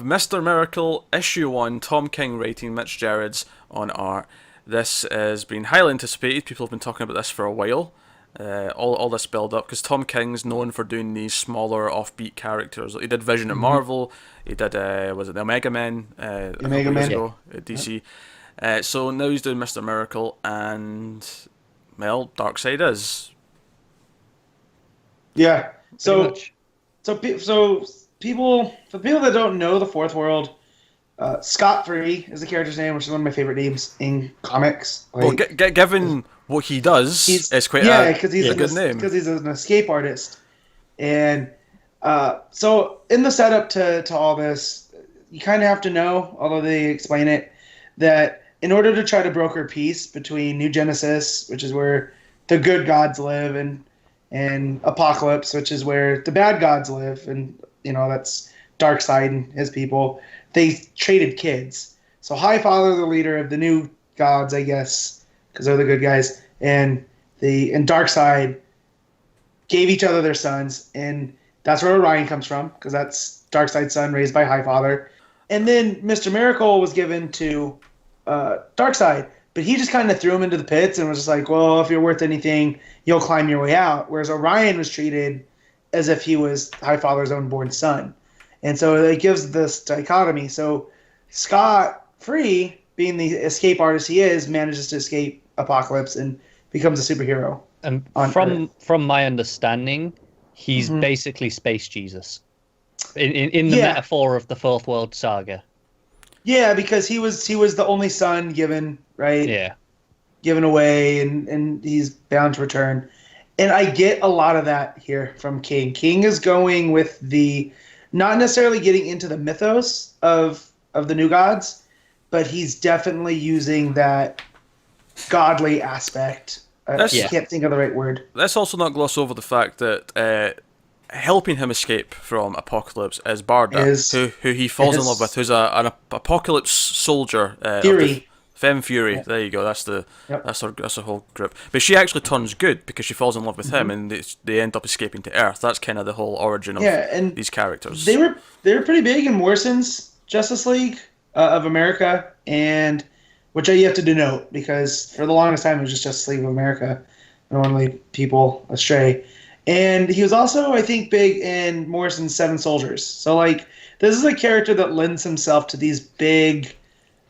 Mr. Miracle, Issue 1, Tom King writing, Mitch Gerrards on art. This has been highly anticipated. People have been talking about this for a while. All this build up because Tom King's known for doing these smaller offbeat characters. He did Vision at Marvel. He did was it the Omega Men a couple years ago at DC. So now he's doing Mr. Miracle, and well, Darkseid is. Yeah. So people, for people that don't know the Fourth World, Scott Free is the character's name, which is one of my favorite names in comics. Well, given what he does, it's quite because he's a good name. Because he's an escape artist, and so in the setup to all this, you kind of have to know, although they explain it, that in order to try to broker peace between New Genesis, which is where the good gods live, and Apocalypse, which is where the bad gods live, and that's Darkseid and his people. They traded kids. So Highfather, the leader of the new gods, I guess, because they're the good guys, and Darkseid gave each other their sons, and that's where Orion comes from, because that's Darkseid's son raised by Highfather. And then Mr. Miracle was given to Darkseid, but he just kind of threw him into the pits and was just like, well, if you're worth anything, you'll climb your way out. Whereas Orion was treated as if he was Highfather's own born son. And so it gives this dichotomy. So Scott Free, being the escape artist he is, manages to escape Apocalypse and becomes a superhero. And from my understanding, he's basically Space Jesus in the metaphor of the Fourth World Saga. Yeah, because he was the only son given, right? Yeah. Given away, and he's bound to return. And I get a lot of that here from King. King is going with the, not necessarily getting into the mythos of the new gods, but he's definitely using that godly aspect. I can't think of the right word. Let's also not gloss over the fact that helping him escape from Apocalypse is Barda, who he falls in love with, who's an Apocalypse soldier. Fury. Femme Fury, There you go. That's the whole group. But she actually turns good because she falls in love with him, and they end up escaping to Earth. That's kind of the whole origin of these characters. They were pretty big in Morrison's Justice League of America, and which you have to denote because for the longest time it was just Justice League of America. Normally people astray. And he was also, I think, big in Morrison's Seven Soldiers. So, this is a character that lends himself to these big,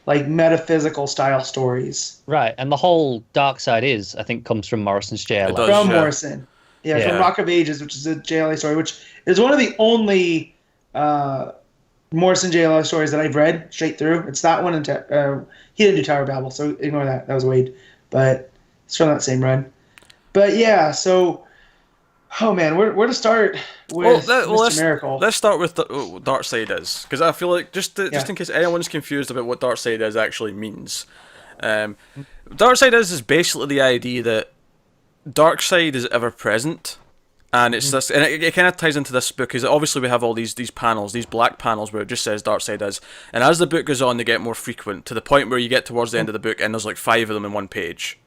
metaphysical style stories. Right, and the whole Darkseid I think, comes from Morrison's JLA. From Morrison. Yeah, from Rock of Ages, which is a JLA story, which is one of the only Morrison JLA stories that I've read straight through. It's that one, and he didn't do Tower of Babel, so ignore that. That was Wade. But it's from that same run. But yeah, so... Oh man, where to start with Mr. Miracle? Let's start with what Darkseid is, because I feel like just in case anyone's confused about what Darkseid is actually means. Darkseid is basically the idea that Darkseid is ever present, and it's this, and it kind of ties into this book because obviously we have all these panels, these black panels where it just says Darkseid is, and as the book goes on, they get more frequent to the point where you get towards the end of the book and there's 5 of them in one page.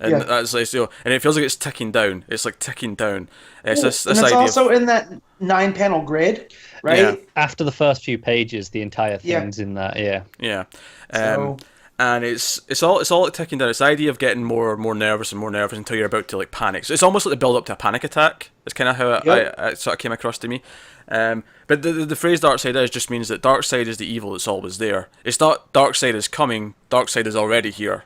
And that's and it feels like it's ticking down. It's ticking down. It's this and it's idea also in that 9-panel grid, right? Yeah. After the first few pages, the entire thing's in that. Yeah. And it's all ticking down. It's the idea of getting more and more nervous until you're about to panic. So it's almost like the build up to a panic attack. It's kind of how it sort of came across to me. But the phrase Darkseid is just means that Darkseid is the evil that's always there. It's not Darkseid is coming. Darkseid is already here.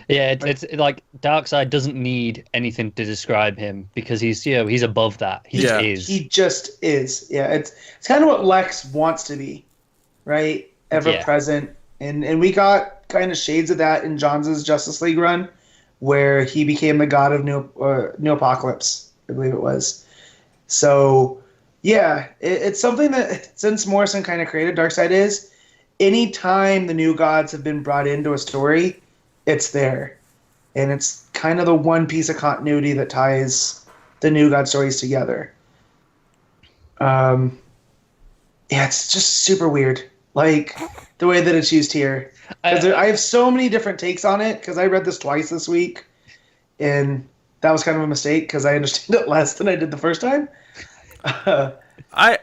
Yeah, it's like Darkseid doesn't need anything to describe him because he's above that. He just is. He just is. Yeah, it's kind of what Lex wants to be, right? Ever present, and we got kind of shades of that in Johns' Justice League run, where he became the god of New Apocalypse, I believe it was. So yeah, it's something that since Morrison kind of created Darkseid is, anytime the new gods have been brought into a story, it's there. And it's kind of the one piece of continuity that ties the new God stories together. It's just super weird. The way that it's used here. I have so many different takes on it, because I read this twice this week. And that was kind of a mistake, because I understand it less than I did the first time. I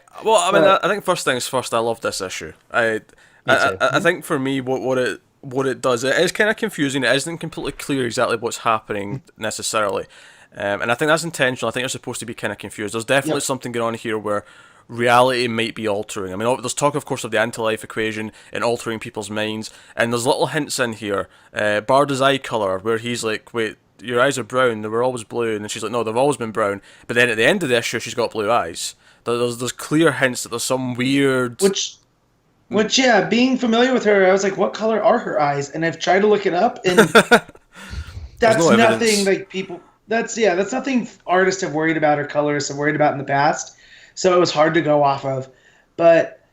think first things first. I love this issue. Me too. I think for me, what it does, it is kind of confusing. It isn't completely clear exactly what's happening necessarily, and I think that's intentional. I think you're supposed to be kind of confused. There's definitely something going on here where reality might be altering. I mean, there's talk, of course, of the anti-life equation and altering people's minds, and there's little hints in here. Barda's eye color, where he's like, "Wait, your eyes are brown. They were always blue," and then she's like, "No, they've always been brown." But then at the end of the issue, she's got blue eyes. There's clear hints that there's some weird. Which yeah, being familiar with her, I was like, what color are her eyes? And I've tried to look it up, and that's no nothing like people. That's nothing artists have worried about or colorists have worried about in the past. So it was hard to go off of. But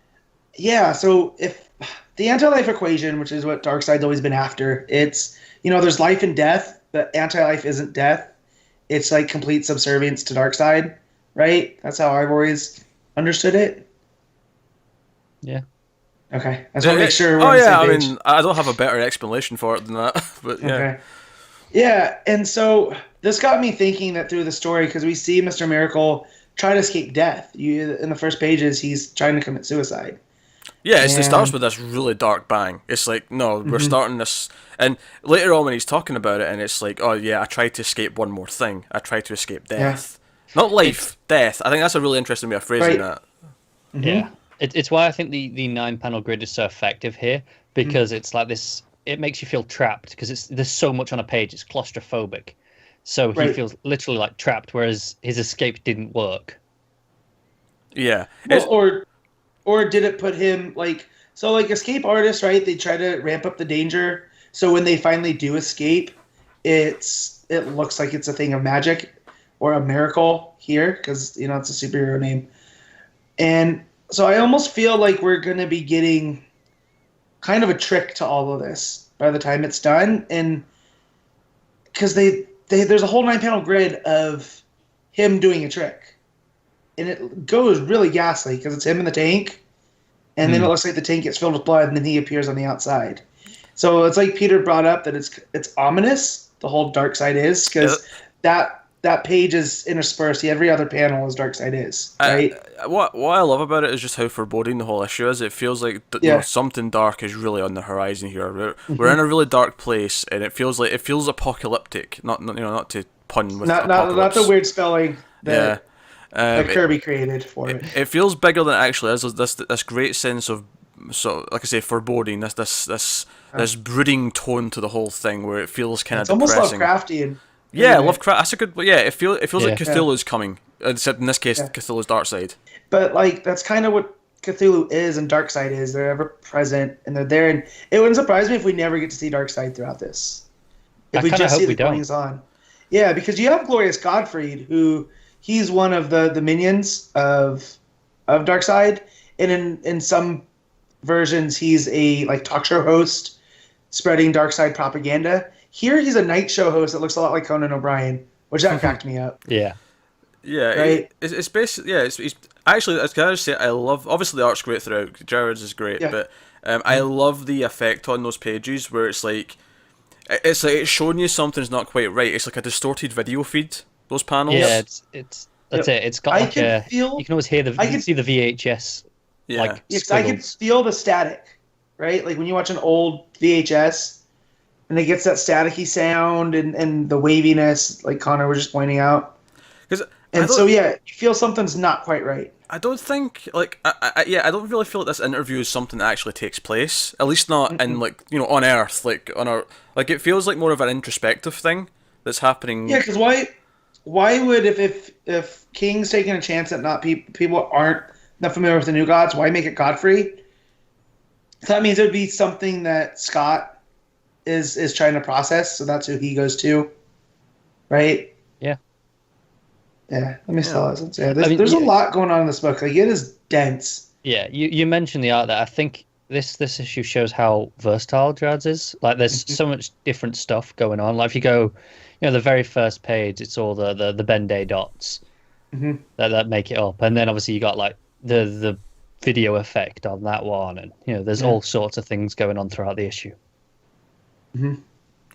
yeah, so if the anti-life equation, which is what Darkseid's always been after, it's, there's life and death, but anti-life isn't death. It's like complete subservience to Darkseid, right? That's how I've always understood it. Yeah. Okay. I just want to make sure we're on the same I page. mean, I don't have a better explanation for it than that, but yeah. Okay. Yeah, and so this got me thinking that through the story, because we see Mr. Miracle try to escape death. In the first pages, he's trying to commit suicide. Yeah, it starts with this really dark bang. It's like, no, we're starting this, and later on when he's talking about it, and it's like, oh yeah, I tried to escape one more thing. I tried to escape death, not life, death. I think that's a really interesting way of phrasing that. Mm-hmm. Yeah, it's why I think the 9-panel grid is so effective here, because it's like this. It makes you feel trapped because there's so much on a page. It's claustrophobic, so he feels literally like trapped. Whereas his escape didn't work. Yeah, or did it put him like escape artists, right? They try to ramp up the danger, so when they finally do escape, it looks like it's a thing of magic or a miracle here because it's a superhero name, and so I almost feel like we're gonna be getting kind of a trick to all of this by the time it's done, and because there's a whole 9-panel grid of him doing a trick, and it goes really ghastly because it's him in the tank, and then it looks like the tank gets filled with blood, and then he appears on the outside. So it's like Peter brought up that it's ominous. The whole Darkseid is because that page is interspersed. Every other panel is Darkseid is, right? What I love about it is just how foreboding the whole issue is. It feels like something dark is really on the horizon here. We're in a really dark place, and it feels apocalyptic. Not to pun with apocalypse. Not the weird spelling that Kirby created for it. It feels bigger than it actually is. This great sense of, so like I say, foreboding. This brooding tone to the whole thing, where it feels kind of depressing. It's almost Lovecraftian. Yeah, Lovecraft. That's a good. Yeah, it feels like Cthulhu's coming. Except in this case, Cthulhu's Darkseid. But that's kind of what Cthulhu is and Darkseid is. They're ever present and they're there. And it wouldn't surprise me if we never get to see Darkseid throughout this. If we just see the goings on. Yeah, because you have Glorious Godfried, who he's one of the minions of Darkseid, and in some versions he's a talk show host spreading Darkseid propaganda. Here he's a night show host that looks a lot like Conan O'Brien, which that cracked me up. Yeah. Yeah, right? It's basically, it's actually, can I just say, I love, obviously the art's great throughout, Jared's is great, but I love the effect on those pages where it's like it's showing you something's not quite right. It's like a distorted video feed, those panels. Yeah, it's that's it. It's got you can always hear you can see the VHS. Yeah. I can feel the static, right? Like when you watch an old VHS, and it gets that staticky sound and the waviness, like Connor was just pointing out. You feel something's not quite right. I don't think, I don't really feel like this interview is something that actually takes place. At least not in, on Earth, it feels like more of an introspective thing that's happening. Yeah, because why would, if King's taking a chance that not people aren't not familiar with the New Gods, why make it Godfrey? So that means it would be something that Scott is trying to process, so that's who he goes to, right? Yeah. Yeah, let me stall it. Yeah, there's a lot going on in this book. Like, it is dense. Yeah, you mentioned the art there. I think this issue shows how versatile Drads is. Like, there's so much different stuff going on. Like, if you go, the very first page, it's all the Ben-Day dots that make it up, and then obviously you got the video effect on that one, and there's all sorts of things going on throughout the issue.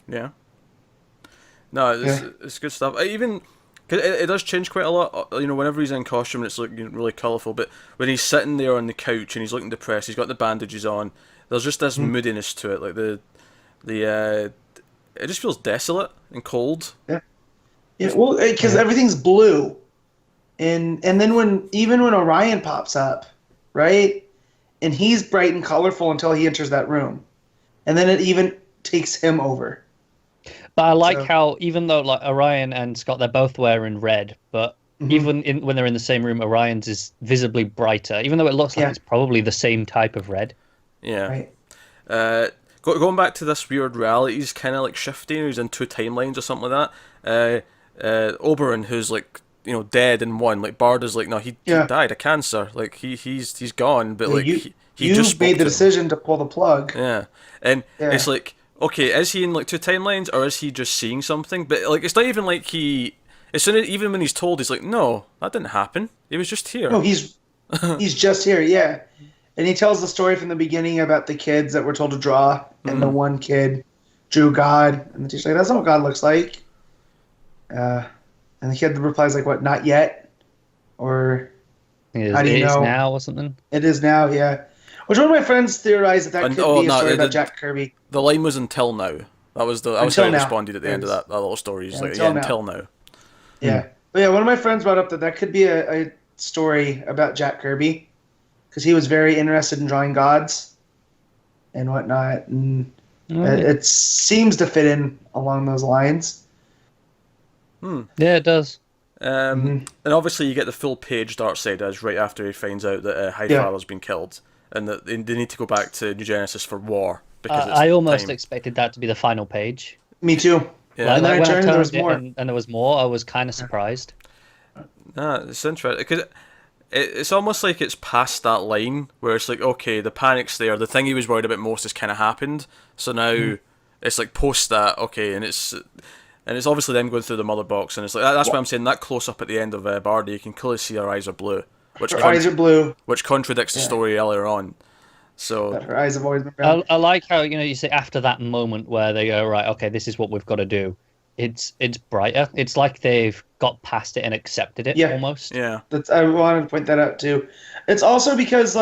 Yeah. No, it's good stuff. Even 'Cause it does change quite a lot. Whenever he's in costume, it's looking really colourful. But when he's sitting there on the couch and he's looking depressed, he's got the bandages on. There's just this moodiness to it. Like it just feels desolate and cold. Yeah. Yeah. Well, because everything's blue, and then when Orion pops up, right, and he's bright and colorful until he enters that room, and then it even takes him over. But I like how, even though like Orion and Scott, they're both wearing red, but even when they're in the same room, Orion's is visibly brighter, even though it looks like it's probably the same type of red. Yeah. Right. Going back to this weird reality, he's kind of like shifting. He's in two timelines or something like that. Oberon, who's like dead in one, like Bard is like, no, he died of cancer. Like he's gone, but like he just made the decision to pull the plug. Yeah, and it's like, okay, is he in like two timelines, or is he just seeing something? But like, it's not even like even when he's told, he's like, no, that didn't happen. He was just here. No, he's just here. Yeah, and he tells the story from the beginning about the kids that were told to draw, and the one kid drew God, and the teacher's like, that's not what God looks like. And the kid replies like, what? Not yet, or how do you know? It is now or something. It is now. Yeah. Which one of my friends theorized that could be a story about Jack Kirby. The line was until now. That was how I responded at the end of that little story. He's until now. Yeah. But yeah, one of my friends brought up that could be a story about Jack Kirby, because he was very interested in drawing gods and whatnot, and it seems to fit in along those lines. Yeah, it does. And obviously you get the full page Darkseid does right after he finds out that Highfather's been killed, and that they need to go back to New Genesis for war. Because I almost expected that to be the final page. Me too. Yeah. And then there was more. And there was more. I was kind of surprised. It's interesting, because it's almost like it's past that line where it's like, okay, the panic's there, the thing he was worried about most has kind of happened, so now it's like post that, okay, and it's obviously them going through the mother box, and it's like that's why I'm saying that close up at the end of Bardi, you can clearly see her eyes are blue, which contradicts the story earlier on. So but her eyes have always been brown. I like how you say after that moment where they go, right, okay, this is what we've got to do. It's brighter. It's like they've got past it and accepted it almost. Yeah. I wanted to point that out too. It's also because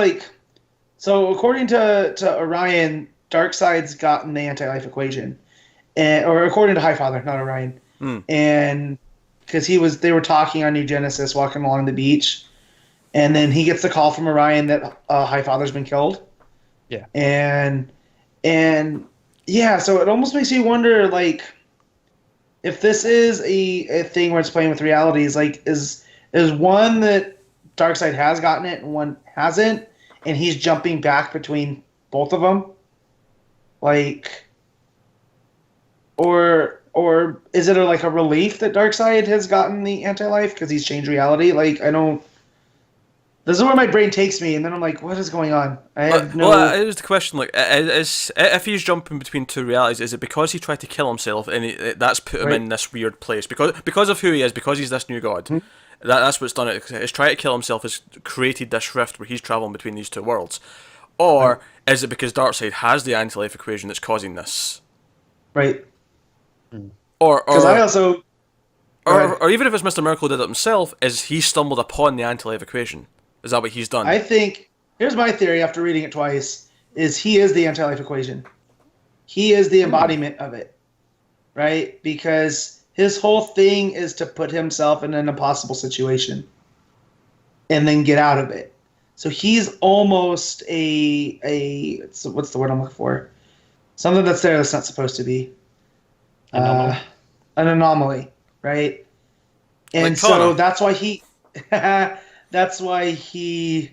so according to Orion, Darkseid's gotten the anti-life equation, or according to Highfather, not Orion, and because they were talking on New Genesis, walking along the beach, and then he gets the call from Orion that Highfather's been killed. Yeah. And so it almost makes you wonder, like, if this is a thing where it's playing with realities, like, is one that Darkseid has gotten it and one hasn't, and he's jumping back between both of them, like, or is it a relief that Darkseid has gotten the anti-life because he's changed reality? Like, I don't. This is where my brain takes me, and then I'm like, what is going on? I have no... Well, it was the question, like, if he's jumping between two realities, is it because he tried to kill himself, and that's put him in this weird place? Because of who he is, because he's this new god, that's what's done it. His try to kill himself has created this rift where he's traveling between these two worlds. Or is it because Darkseid has the anti-life equation that's causing this? Right. Or I also... Or even if it's Mr. Miracle did it himself, is he stumbled upon the anti-life equation? Is that what he's done? I think, here's my theory after reading it twice, is he is the anti-life equation. He is the embodiment of it, right? Because his whole thing is to put himself in an impossible situation and then get out of it. So he's almost what's the word I'm looking for? Something that's there that's not supposed to be. An anomaly, right? And like so that's why he... That's why he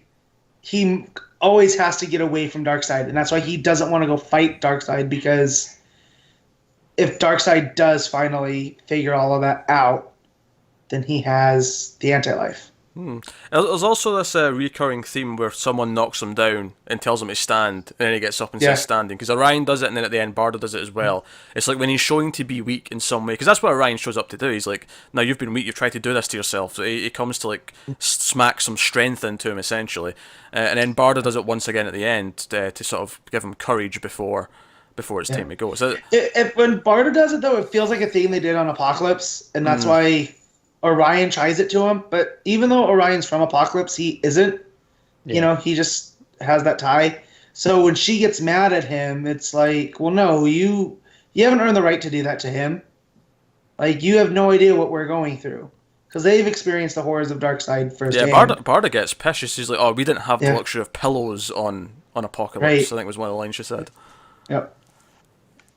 always has to get away from Darkseid, and that's why he doesn't want to go fight Darkseid, because if Darkseid does finally figure all of that out, then he has the anti-life. There's also this recurring theme where someone knocks him down and tells him to stand, and then he gets up and says standing. Because Orion does it, and then at the end Barda does it as well. It's like when he's showing to be weak in some way, because that's what Orion shows up to do. He's like, "Now you've been weak. You've tried to do this to yourself." So he comes to like smack some strength into him essentially, and then Barda does it once again at the end to sort of give him courage before it's time to go. So when Barda does it, though, it feels like a thing they did on Apocalypse, and that's why Orion tries it to him, but even though Orion's from Apocalypse, he isn't. Yeah. You know, he just has that tie. So when she gets mad at him, it's like, well, no, you haven't earned the right to do that to him. Like, you have no idea what we're going through. Because they've experienced the horrors of Darkseid firsthand. Yeah, Barda gets pissed. She's like, oh, we didn't have the luxury of pillows on Apocalypse. Right. I think was one of the lines she said. Yep.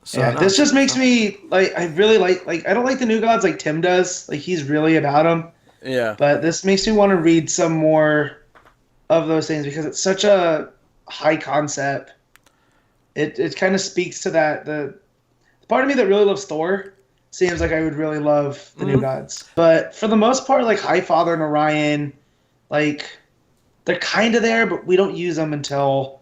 So, yeah, this just makes me, like, I really like, I don't like the New Gods like Tim does. Like, he's really about them. Yeah. But this makes me want to read some more of those things because it's such a high concept. It kind of speaks to that, the part of me that really loves Thor seems like I would really love the New Gods. But for the most part, like Highfather and Orion, like, they're kind of there, but we don't use them until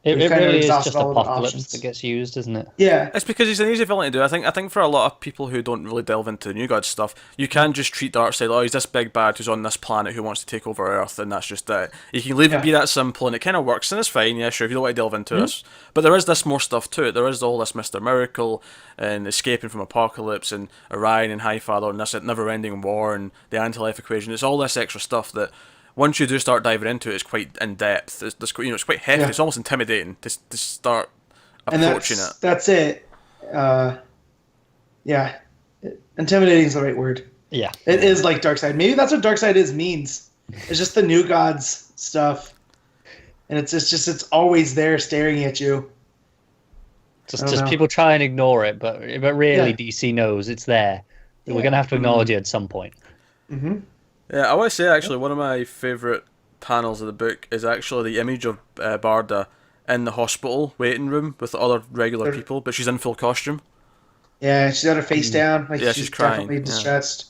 it really is just all of the Apocalypse options. that gets used, isn't it? Yeah. It's because he's an easy villain to do. I think for a lot of people who don't really delve into the New Gods stuff, you can just treat Darkseid, oh, he's this big bad who's on this planet who wants to take over Earth, and that's just it. You can leave it be that simple, and it kind of works, and it's fine, yeah, sure, if you don't want to delve into this. But there is this more stuff to it. There is all this Mr. Miracle, and escaping from Apocalypse, and Orion and Highfather, and this never-ending war, and the anti-life equation. It's all this extra stuff that once you do start diving into it, it's quite in depth. It's quite hefty. Yeah. It's almost intimidating to start approaching it. That's it. Yeah, intimidating is the right word. Yeah, it is like Darkseid. Maybe that's what Darkseid means. It's just the New Gods stuff, and it's always there staring at you. Just people try and ignore it, but really DC knows it's there. We're gonna have to acknowledge it at some point. Mm-hmm. Yeah, I want to say actually one of my favourite panels of the book is actually the image of Barda in the hospital waiting room with the other regular people, but she's in full costume. Yeah, she's got her face down. Like, she's crying. Definitely distressed.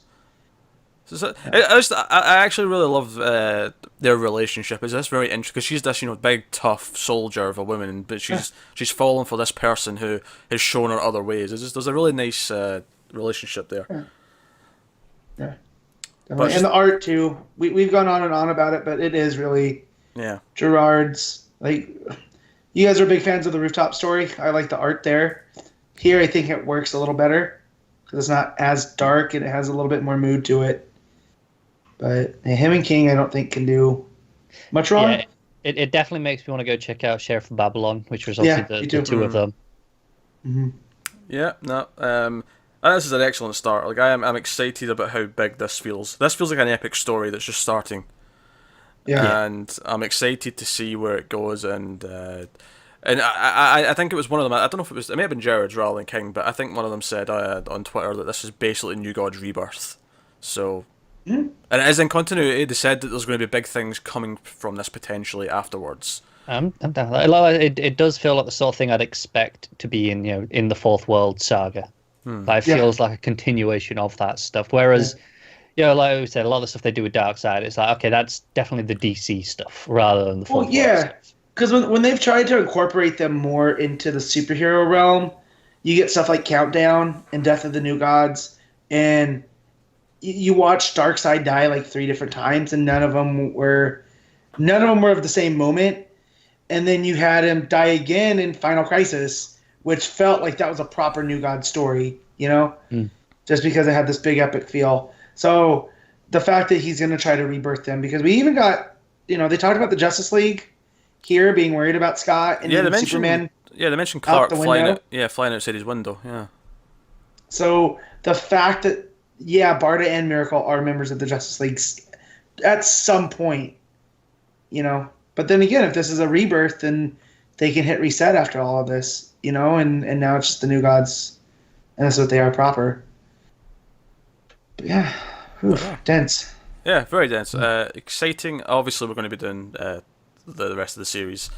So, I actually really love their relationship. It's just very interesting because she's this big tough soldier of a woman, but she's fallen for this person who has shown her other ways. There's a really nice relationship there. Yeah. And the art too. We've gone on and on about it, but it is really Gerard's. Like, you guys are big fans of the Rooftop Story. I like the art there. Here, I think it works a little better because it's not as dark and it has a little bit more mood to it. But him and King, I don't think can do much wrong. Yeah, it definitely makes me want to go check out Sheriff of Babylon, which was obviously the two of them. Mm-hmm. Yeah, no. This is an excellent start. Like, I'm excited about how big this feels. This feels like an epic story that's just starting. Yeah. And I'm excited to see where it goes. And I think it was one of them. I don't know if it may have been Jared's rather than King, but I think one of them said on Twitter that this is basically New God's rebirth. So, and it is in continuity. They said that there's going to be big things coming from this potentially afterwards. I'm down. It does feel like the sort of thing I'd expect to be in the Fourth World saga. Like, it feels like a continuation of that stuff. Whereas, like we said, a lot of the stuff they do with Darkseid, it's like, okay, that's definitely the DC stuff rather than the Fourth World stuff. Because when they've tried to incorporate them more into the superhero realm, you get stuff like Countdown and Death of the New Gods, and you watch Darkseid die like 3 different times, and none of them were of the same moment. And then you had him die again in Final Crisis, which felt like that was a proper New God story, just because it had this big epic feel. So the fact that he's going to try to rebirth them, because we even got, they talked about the Justice League here being worried about Scott and Superman. Yeah, they mentioned Clark flying outside his window. Yeah. So the fact that Barda and Miracle are members of the Justice League at some point, But then again, if this is a rebirth, then they can hit reset after all of this. And now it's just the New Gods, and that's what they are proper. But dense. Yeah, very dense. Exciting. Obviously, we're going to be doing the rest of the series.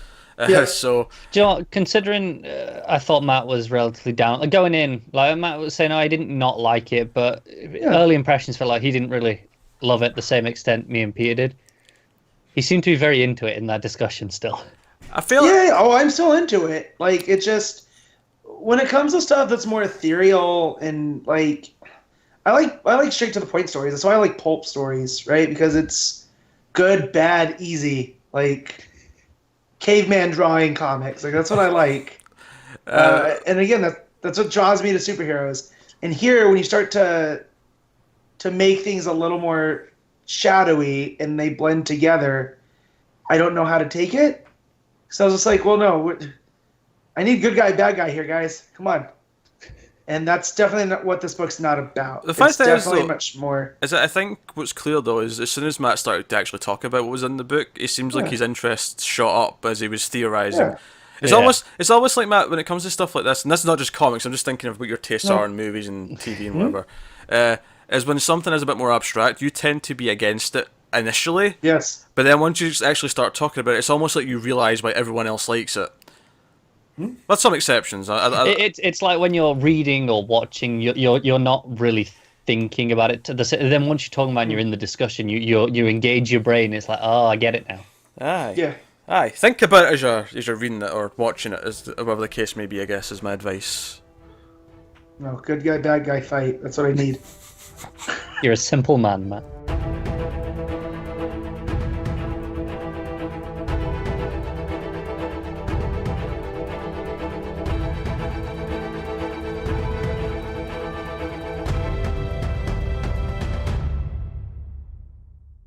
So, do you know what, considering I thought Matt was relatively down going in, like Matt was saying, I didn't not like it, but early impressions felt like he didn't really love it the same extent me and Peter did. He seemed to be very into it in that discussion still. I feel I'm still into it. Like, it just, when it comes to stuff that's more ethereal and like, I like straight to the point stories. That's why I like pulp stories, right? Because it's good, bad, easy, like caveman drawing comics. Like, that's what I like. And again, that's what draws me to superheroes. And here, when you start to to make things a little more shadowy and they blend together, I don't know how to take it. So I was just like, well, no, I need good guy, bad guy here, guys. Come on. And that's definitely not what this book's not about. The fact it's is, much more. Is that I think what's clear though is as soon as Matt started to actually talk about what was in the book, it seems like his interest shot up as he was theorizing. Yeah. It's almost like, Matt, when it comes to stuff like this, and this is not just comics, I'm just thinking of what your tastes are in movies and TV and whatever, is when something is a bit more abstract, you tend to be against it initially. Yes. But then once you actually start talking about it, it's almost like you realise why everyone else likes it. With some exceptions. It's like when you're reading or watching, you're not really thinking about it. Then once you're talking about it and you're in the discussion, you engage your brain. It's like, oh, I get it now. Aye. Yeah. Aye. Think about it as you're reading it or watching it, as whatever the case may be, I guess, is my advice. No, good guy, bad guy fight. That's what I need. You're a simple man, Matt.